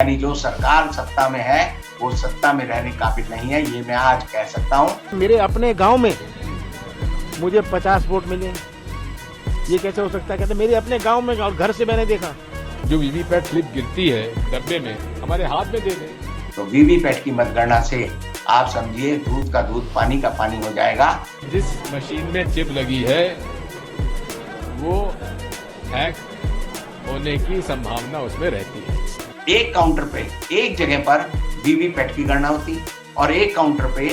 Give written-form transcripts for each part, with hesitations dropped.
यानी जो सरकार सत्ता में है वो सत्ता में रहने काबिल नहीं है, ये मैं आज कह सकता हूँ। मेरे अपने गांव में मुझे 50 वोट मिले, ये कैसे हो सकता है? कहते मेरे अपने गांव में और घर से मैंने देखा। जो वीवीपैट स्लिप गिरती है डब्बे में, हमारे हाथ में दे दें। तो वीवीपैट की मतगणना से आप समझिए दूध का दूध पानी का पानी हो जाएगा। जिस मशीन में चिप लगी है वो हैक होने की संभावना उसमें रहती है। एक काउंटर पे एक जगह पर वीवीपैट की गणना होती और एक काउंटर पे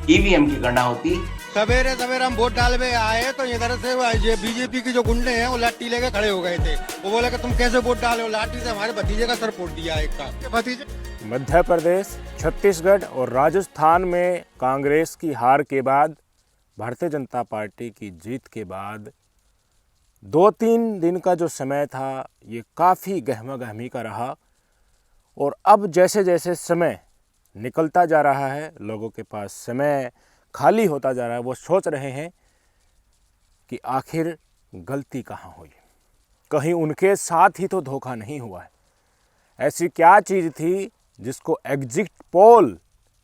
ईवीएम की गणना होती। सवेरे सवेरे हम वोट डालने आए तो इधर से ये बीजेपी के जो गुंडे हैं वो लाठी लेके खड़े हो गए थे। वो बोले कि तुम कैसे वोट डाले हो? लाठी से हमारे भतीजे का सर फोड़ दिया एक का। भतीजे मध्य प्रदेश, छत्तीसगढ़ और राजस्थान में कांग्रेस की हार के बाद, भारतीय जनता पार्टी की जीत के बाद 2-3 दिन का जो समय था ये काफ़ी गहमा गहमी का रहा। और अब जैसे जैसे समय निकलता जा रहा है, लोगों के पास समय खाली होता जा रहा है, वो सोच रहे हैं कि आखिर गलती कहाँ हुई, कहीं उनके साथ ही तो धोखा नहीं हुआ है। ऐसी क्या चीज़ थी जिसको एग्जिट पोल,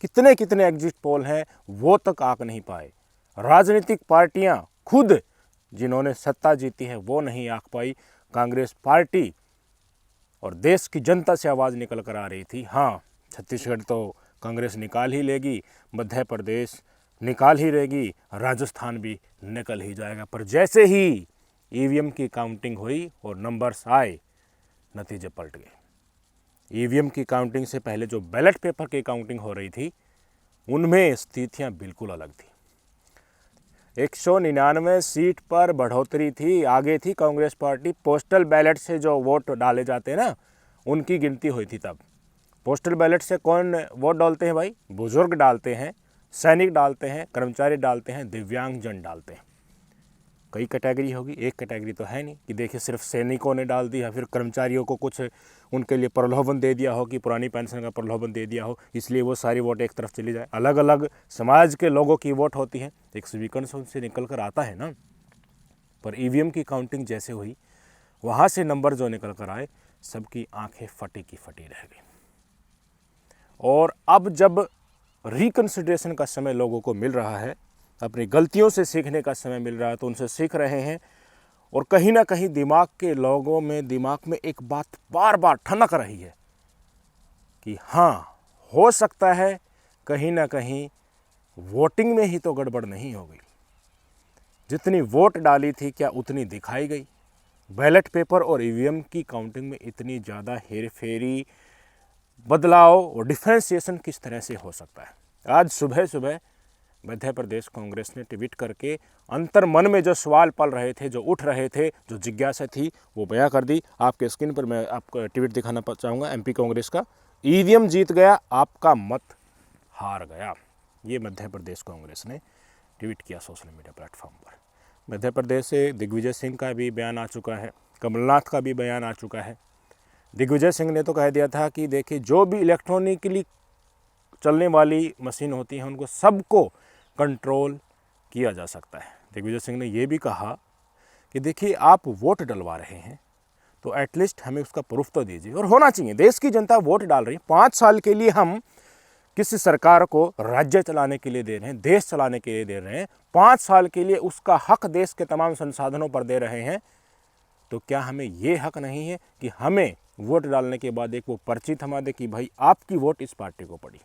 कितने कितने एग्जिट पोल हैं वो तक आंक नहीं पाए। राजनीतिक पार्टियां खुद जिन्होंने सत्ता जीती है वो नहीं आंक पाई। कांग्रेस पार्टी और देश की जनता से आवाज़ निकल कर आ रही थी, हाँ छत्तीसगढ़ तो कांग्रेस निकाल ही लेगी, मध्य प्रदेश निकाल ही लेगी, राजस्थान भी निकल ही जाएगा। पर जैसे ही ईवीएम की काउंटिंग हुई और नंबर्स आए, नतीजे पलट गए। ईवीएम की काउंटिंग से पहले जो बैलेट पेपर की काउंटिंग हो रही थी उनमें स्थितियां बिल्कुल अलग थी। 199 सीट पर बढ़ोतरी थी, आगे थी कांग्रेस पार्टी। पोस्टल बैलेट से जो वोट डाले जाते हैं ना, उनकी गिनती हुई थी तब। पोस्टल बैलेट से कौन वोट डालते हैं भाई? बुजुर्ग डालते हैं, सैनिक डालते हैं, कर्मचारी डालते हैं, दिव्यांगजन डालते हैं। कई कैटेगरी होगी, एक कैटेगरी तो है नहीं कि देखिए सिर्फ सैनिकों ने डाल दिया, फिर कर्मचारियों को कुछ उनके लिए प्रलोभन दे दिया हो कि पुरानी पेंशन का प्रलोभन दे दिया हो, इसलिए वो सारी वोट एक तरफ चली जाए। अलग अलग समाज के लोगों की वोट होती है, एक समीकरण से निकल कर आता है ना। पर ईवीएम की काउंटिंग जैसे हुई, वहाँ से नंबर जो निकल कर आए, सबकी आंखें फटी की फटी रह गई। और अब जब रिकन्सिडरेशन का समय लोगों को मिल रहा है, अपनी गलतियों से सीखने का समय मिल रहा है, तो उनसे सीख रहे हैं। और कहीं ना कहीं दिमाग में एक बात बार बार ठनक रही है कि हाँ, हो सकता है कहीं ना कहीं वोटिंग में ही तो गड़बड़ नहीं हो गई। जितनी वोट डाली थी क्या उतनी दिखाई गई? बैलेट पेपर और ईवीएम की काउंटिंग में इतनी ज़्यादा हेरफेरी, बदलाव और डिफ्रेंसिएशन किस तरह से हो सकता है? आज सुबह सुबह मध्य प्रदेश कांग्रेस ने ट्वीट करके अंतर मन में जो सवाल पल रहे थे, जो उठ रहे थे, जो जिज्ञासा थी, वो बयां कर दी। आपके स्क्रीन पर मैं आपको ट्वीट दिखाना चाहूँगा एमपी कांग्रेस का। ईवीएम जीत गया, आपका मत हार गया। ये मध्य प्रदेश कांग्रेस ने ट्वीट किया सोशल मीडिया प्लेटफॉर्म पर। मध्य प्रदेश से दिग्विजय सिंह का भी बयान आ चुका है, कमलनाथ का भी बयान आ चुका है। दिग्विजय सिंह ने तो कह दिया था कि देखिए जो भी इलेक्ट्रॉनिकली चलने वाली मशीन होती है उनको सबको कंट्रोल किया जा सकता है। दिग्विजय सिंह ने यह भी कहा कि देखिए आप वोट डलवा रहे हैं तो एटलीस्ट हमें उसका प्रूफ तो दीजिए, और होना चाहिए। देश की जनता वोट डाल रही है, 5 साल के लिए हम किसी सरकार को राज्य चलाने के लिए दे रहे हैं, देश चलाने के लिए दे रहे हैं, 5 साल के लिए उसका हक देश के तमाम संसाधनों पर दे रहे हैं, तो क्या हमें ये हक नहीं है कि हमें वोट डालने के बाद एक वो पर्ची थमा दे कि भाई आपकी वोट इस पार्टी को पड़ी,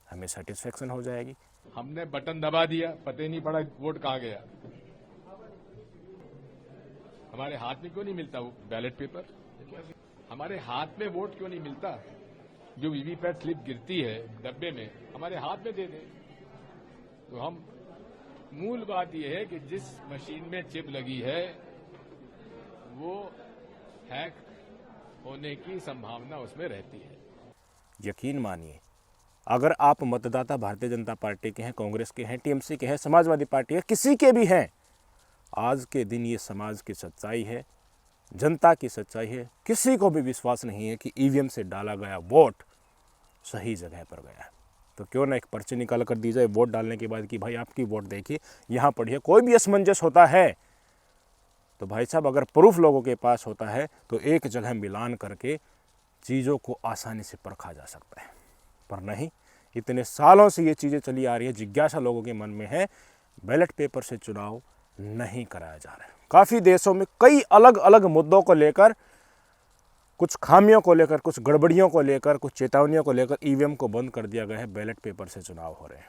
हमें सेटिस्फेक्शन हो जाएगी। हमने बटन दबा दिया, पता ही नहीं पड़ा वोट कहाँ गया। हमारे हाथ में क्यों नहीं मिलता वो बैलेट पेपर? हमारे हाथ में वोट क्यों नहीं मिलता? जो वीवीपैट स्लिप गिरती है डब्बे में, हमारे हाथ में दे दें। तो हम मूल बात यह है कि जिस मशीन में चिप लगी है वो हैक होने की संभावना उसमें रहती है। यकीन मानिए, अगर आप मतदाता भारतीय जनता पार्टी के हैं, कांग्रेस के हैं, टीएमसी के हैं, समाजवादी पार्टी है, किसी के भी हैं, आज के दिन ये समाज की सच्चाई है, जनता की सच्चाई है। किसी को भी विश्वास नहीं है कि ईवीएम से डाला गया वोट सही जगह पर गया है। तो क्यों ना एक पर्ची निकाल कर दी जाए वोट डालने के बाद कि भाई आपकी वोट देखिए, यहाँ पढ़िए। कोई भी असमंजस होता है तो भाई साहब, अगर प्रूफ लोगों के पास होता है तो एक जगह मिलान करके चीज़ों को आसानी से परखा जा सकता है, पर नहीं, इतने सालों से ये चीज़ें चली आ रही है, जिज्ञासा लोगों के मन में है, बैलेट पेपर से चुनाव नहीं कराया जा रहा है। काफ़ी देशों में कई अलग अलग मुद्दों को लेकर, कुछ खामियों को लेकर, कुछ गड़बड़ियों को लेकर, कुछ चेतावनियों को लेकर ईवीएम को बंद कर दिया गया है, बैलेट पेपर से चुनाव हो रहे हैं,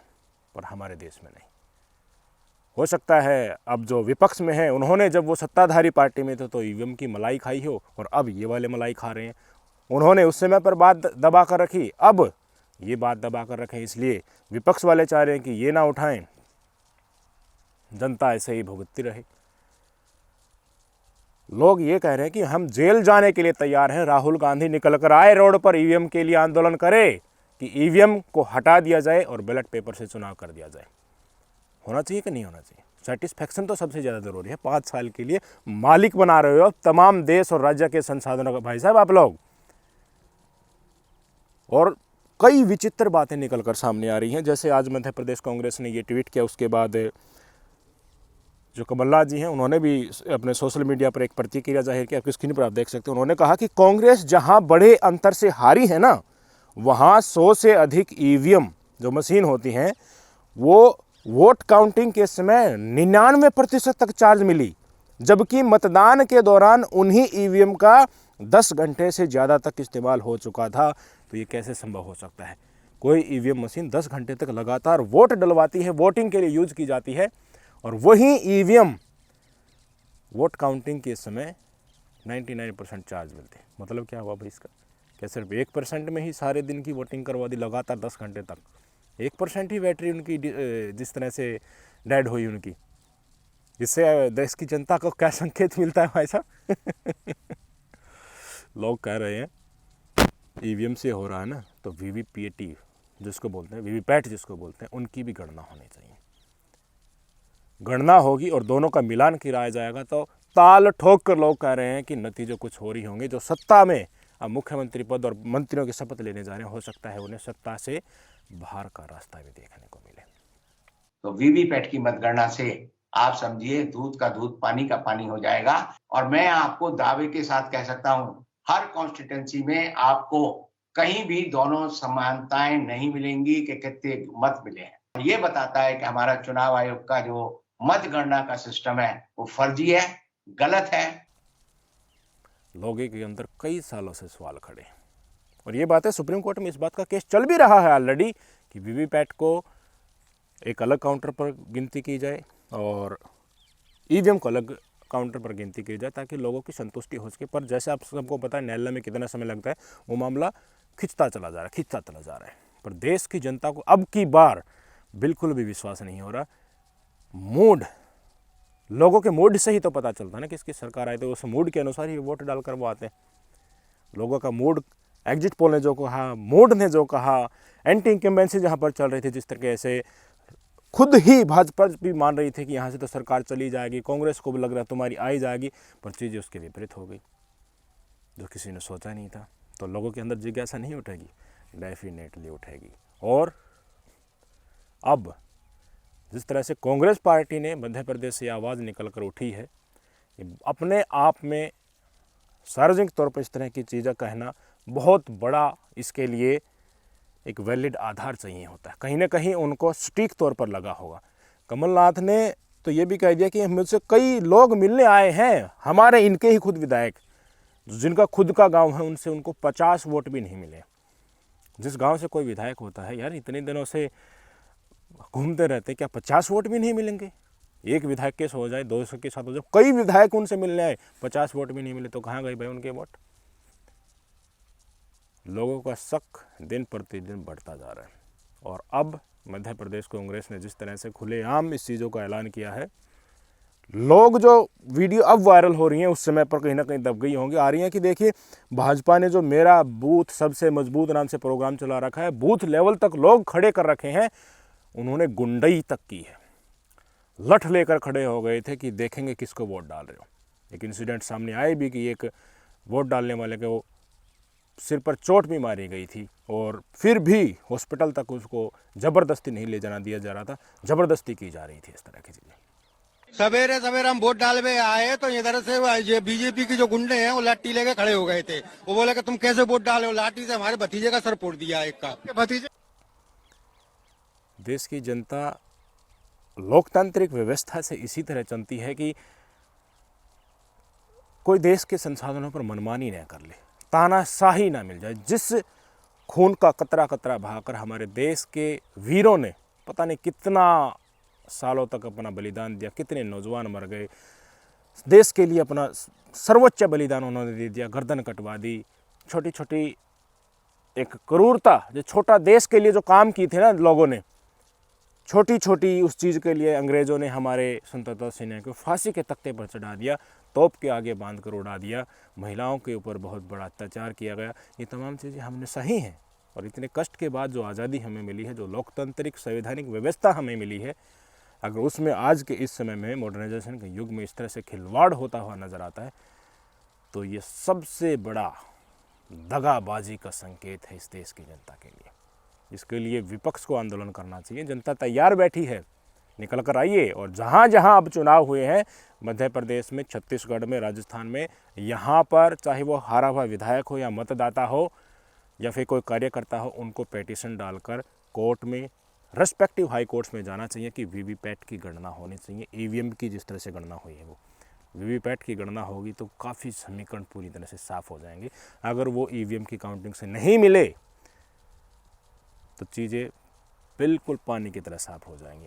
पर हमारे देश में नहीं। हो सकता है अब जो विपक्ष में है, उन्होंने जब वो सत्ताधारी पार्टी में थे तो ईवीएम की मलाई खाई हो, और अब ये वाले मलाई खा रहे हैं। उन्होंने उस समय पर बात दबा कर रखी, अब ये बात दबा कर रखें, इसलिए विपक्ष वाले चाह रहे हैं कि ये ना उठाएं, जनता ऐसे ही भुगतती रहे। लोग ये कह रहे हैं कि हम जेल जाने के लिए तैयार हैं, राहुल गांधी निकल कर आए रोड पर, ईवीएम के लिए आंदोलन करे कि ईवीएम को हटा दिया जाए और बैलेट पेपर से चुनाव कर दिया जाए। होना चाहिए कि नहीं होना चाहिए? सेटिस्फैक्शन तो सबसे ज़्यादा ज़रूरी है। 5 साल के लिए मालिक बना रहे हो तमाम देश और राज्य के संसाधनों का भाई साहब आप लोग, और कई विचित्र बातें निकल कर सामने आ रही हैं। जैसे आज मध्य प्रदेश कांग्रेस ने ये ट्वीट किया, उसके बाद जो कमलनाथ जी हैं उन्होंने भी अपने सोशल मीडिया पर एक प्रतिक्रिया जाहिर की, आपकी स्क्रीन पर आप देख सकते हैं। उन्होंने कहा कि कांग्रेस जहां बड़े अंतर से हारी है ना, वहां 100 से अधिक ईवीएम जो मशीन होती हैं वो वोट काउंटिंग के समय 99% तक चार्ज मिली, जबकि मतदान के दौरान उन्हीं ईवीएम का 10 घंटे से ज़्यादा तक इस्तेमाल हो चुका था। तो ये कैसे संभव हो सकता है? कोई ईवीएम मशीन 10 घंटे तक लगातार वोट डलवाती है, वोटिंग के लिए यूज की जाती है, और वही ईवीएम वोट काउंटिंग के समय 99% चार्ज मिलते हैं। मतलब क्या हुआ भाई इसका? क्या सिर्फ 1% में ही सारे दिन की वोटिंग करवा दी लगातार 10 घंटे तक? 1% ही बैटरी उनकी जिस तरह से डेड हुई उनकी, इससे देश की जनता को क्या संकेत मिलता है भाई साहब? लोग कह रहे हैं ईवीएम से हो रहा है ना, तो वीवीपीएटी जिसको बोलते हैं, वीवीपैट जिसको बोलते हैं, उनकी भी गणना होनी चाहिए। गणना होगी और दोनों का मिलान कराया जाएगा तो ताल ठोक कर लोग कह रहे हैं कि नतीजे कुछ हो रही होंगे। जो सत्ता में अब मुख्यमंत्री पद और मंत्रियों की शपथ लेने जा रहे हैं, हो सकता है उन्हें सत्ता से बाहर का रास्ता भी देखने को मिले। तो वीवीपैट की मतगणना से आप समझिए दूध का दूध पानी का पानी हो जाएगा। और मैं आपको दावे के साथ कह सकता हूं, हर कॉन्स्टिट्यूंसी में आपको कहीं भी दोनों समानताएं नहीं मिलेंगी कि कितने मत मिले हैं। ये बताता है कि हमारा चुनाव आयोग का जो मतगणना का सिस्टम है वो फर्जी है, गलत है। लोगों के अंदर कई सालों से सवाल खड़े हैं, और ये बात है सुप्रीम कोर्ट में इस बात का केस चल भी रहा है ऑलरेडी कि वीवीपैट को एक अलग काउंटर पर गिनती की जाए और ईवीएम को अलग काउंटर पर गिनती की जाए, ताकि लोगों की संतुष्टि हो सके। पर जैसे आप सबको पता है न्यायालय में कितना समय लगता है, वो मामला खिंचता चला जा रहा है। पर देश की जनता को अब की बार बिल्कुल भी विश्वास नहीं हो रहा। मूड, लोगों के मूड से ही तो पता चलता है ना किसकी सरकार आई, तो उस मूड के अनुसार ही वोट डालकर वो आते हैं। लोगों का मूड, एग्जिट पोल ने जो कहा, मूड ने जो कहा, एंटी इंकम्बेंसी जहाँ पर चल रही थी, जिस तरीके से खुद ही भाजपा भी मान रही थी कि यहाँ से तो सरकार चली जाएगी, कांग्रेस को भी लग रहा है तुम्हारी आई जाएगी, पर चीज़ें उसके विपरीत हो गई, जो किसी ने सोचा नहीं था। तो लोगों के अंदर जिज्ञासा नहीं उठेगी? डेफिनेटली उठेगी। और अब जिस तरह से कांग्रेस पार्टी ने मध्य प्रदेश से आवाज़ निकल कर उठी है, अपने आप में सार्वजनिक तौर पर इस तरह की चीज़ें कहना बहुत बड़ा, इसके लिए एक वैलिड आधार चाहिए होता है। कहीं ना कहीं उनको सटीक तौर पर लगा होगा। कमलनाथ ने तो ये भी कह दिया कि मुझसे कई लोग मिलने आए हैं, हमारे इनके ही खुद विधायक जिनका खुद का गांव है, उनसे उनको 50 वोट भी नहीं मिले। जिस गांव से कोई विधायक होता है, यार इतने दिनों से घूमते रहते, क्या 50 वोट भी नहीं मिलेंगे? एक विधायक के हो जाए, 200 के साथ हो जाए, कई विधायक उनसे मिलने आए, 50 वोट भी नहीं मिले, तो कहाँ गए भाई उनके वोट? लोगों का शक दिन प्रतिदिन बढ़ता जा रहा है। और अब मध्य प्रदेश कांग्रेस ने जिस तरह से खुलेआम इस चीज़ों का ऐलान किया है, लोग जो वीडियो अब वायरल हो रही हैं उस समय पर कहीं ना कहीं दब गई होंगी, आ रही हैं कि देखिए भाजपा ने जो मेरा बूथ सबसे मजबूत नाम से प्रोग्राम चला रखा है, बूथ लेवल तक लोग खड़े कर रखे हैं, उन्होंने गुंडई तक की है, लठ लेकर खड़े हो गए थे कि देखेंगे किसको वोट डाल रहे हो। एक इंसिडेंट सामने आए भी कि एक वोट डालने वाले के वो सिर पर चोट भी मारी गई थी, और फिर भी हॉस्पिटल तक उसको ज़बरदस्ती नहीं ले जाना दिया जा रहा था, ज़बरदस्ती की जा रही थी, इस तरह की चीज़ें। सवेरे सवेरे हम वोट डालवे आए तो इधर से ये बीजेपी के जो गुंडे हैं वो लाठी लेके खड़े हो गए थे। वो बोले कि तुम कैसे वोट डाले हो, लाठी से हमारे भतीजे का सर फोड़ दिया एक का। भतीजे देश की जनता लोकतांत्रिक व्यवस्था से इसी तरह चलती है कि कोई देश के संसाधनों पर मनमानी न कर ले, तानाशाही ना मिल जाए। जिस खून का कतरा कतरा बहाकर हमारे देश के वीरों ने पता नहीं कितना सालों तक अपना बलिदान दिया, कितने नौजवान मर गए, देश के लिए अपना सर्वोच्च बलिदान उन्होंने दे दिया, गर्दन कटवा दी। छोटी छोटी एक क्रूरता, जो छोटा देश के लिए जो काम की थे ना लोगों ने, छोटी छोटी उस चीज़ के लिए अंग्रेज़ों ने हमारे स्वतंत्रता सेनानियों को फांसी के तख्ते पर चढ़ा दिया, तोप के आगे बांध कर उड़ा दिया, महिलाओं के ऊपर बहुत बड़ा अत्याचार किया गया। ये तमाम चीज़ें हमने सही हैं। और इतने कष्ट के बाद जो आज़ादी हमें मिली है, जो लोकतांत्रिक संवैधानिक व्यवस्था हमें मिली है, अगर उसमें आज के इस समय में मॉडर्नाइजेशन के युग में इस तरह से खिलवाड़ होता हुआ नज़र आता है तो ये सबसे बड़ा दगाबाजी का संकेत है इस देश की जनता के लिए। इसके लिए विपक्ष को आंदोलन करना चाहिए। जनता तैयार बैठी है, निकल कर आइए। और जहाँ जहाँ अब चुनाव हुए हैं, मध्य प्रदेश में, छत्तीसगढ़ में, राजस्थान में, यहाँ पर चाहे वो हारा हुआ विधायक हो या मतदाता हो या फिर कोई कार्यकर्ता हो, उनको पेटिशन डालकर कोर्ट में, रेस्पेक्टिव हाई कोर्ट्स में जाना चाहिए कि वीवीपैट की गणना होनी चाहिए। ईवीएम की जिस तरह से गणना हुई है, वो वीवीपैट की गणना होगी तो काफ़ी समीकरण पूरी तरह से साफ़ हो जाएंगे। अगर वो ईवीएम की काउंटिंग से नहीं मिले तो चीज़ें बिल्कुल पानी की तरह साफ हो जाएंगी।